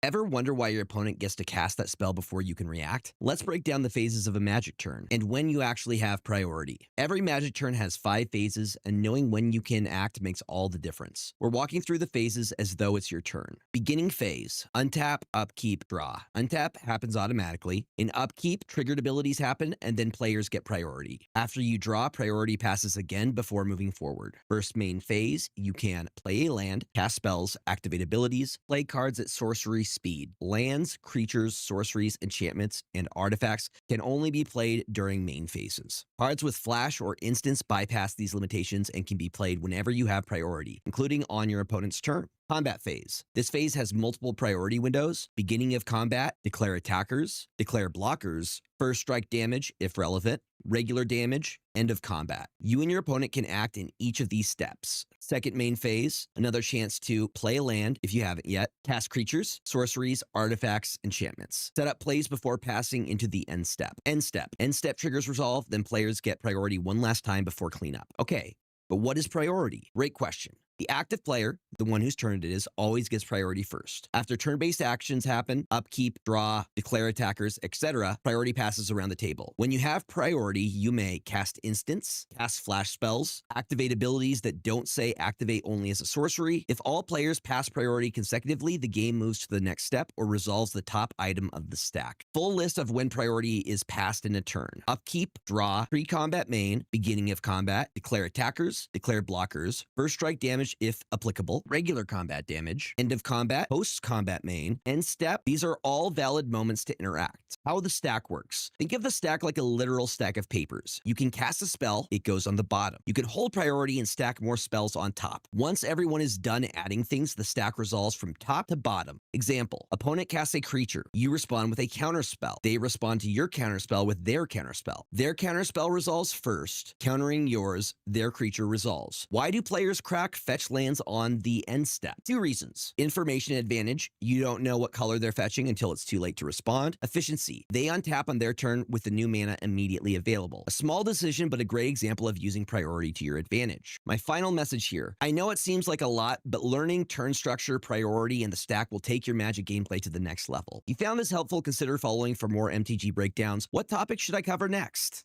Ever wonder why your opponent gets to cast that spell before you can react? Let's break down the phases of a magic turn and when you actually have priority. Every magic turn has 5 phases, and knowing when you can act makes all the difference. We're walking through the phases as though it's your turn. Beginning phase: untap, upkeep, draw. Untap happens automatically. In upkeep, triggered abilities happen, and then players get priority. After you draw, priority passes again before moving forward. First main phase, you can play a land, cast spells, activate abilities, play cards at sorcery speed. Lands, creatures, sorceries, enchantments, and artifacts can only be played during main phases. Cards with flash or instants bypass these limitations and can be played whenever you have priority, including on your opponent's turn. Combat phase. This phase has multiple priority windows. Beginning of combat, declare attackers, declare blockers, first strike damage if relevant, regular damage, end of combat. You and your opponent can act in each of these steps. Second main phase, another chance to play a land if you haven't yet, cast creatures, sorceries, artifacts, enchantments. Set up plays before passing into the end step. End step. End step triggers resolve, then players get priority one last time before cleanup. Okay, but what is priority? Great question. The active player, the one whose turn it is, always gets priority first. After turn-based actions happen, upkeep, draw, declare attackers, etc., priority passes around the table. When you have priority, you may cast instants, cast flash spells, activate abilities that don't say activate only as a sorcery. If all players pass priority consecutively, the game moves to the next step or resolves the top item of the stack. Full list of when priority is passed in a turn: upkeep, draw, pre-combat main, beginning of combat, declare attackers, declare blockers, first strike damage if applicable, regular combat damage, end of combat, post-combat main, end step. These are all valid moments to interact. How the stack works. Think of the stack like a literal stack of papers. You can cast a spell, it goes on the bottom. You can hold priority and stack more spells on top. Once everyone is done adding things, the stack resolves from top to bottom. Example: opponent casts a creature. You respond with a counter spell. They respond to your counter spell with their counter spell. Their counter spell resolves first, countering yours. Their creature resolves. Why do players crack fetch lands on the end step? 2 reasons. Information advantage. You don't know what color they're fetching until it's too late to respond. Efficiency. They untap on their turn with the new mana immediately available. A small decision, but a great example of using priority to your advantage. My final message here. I know it seems like a lot, but learning turn structure, priority, and the stack will take your Magic gameplay to the next level. If you found this helpful, consider following for more MTG breakdowns. What topic should I cover next?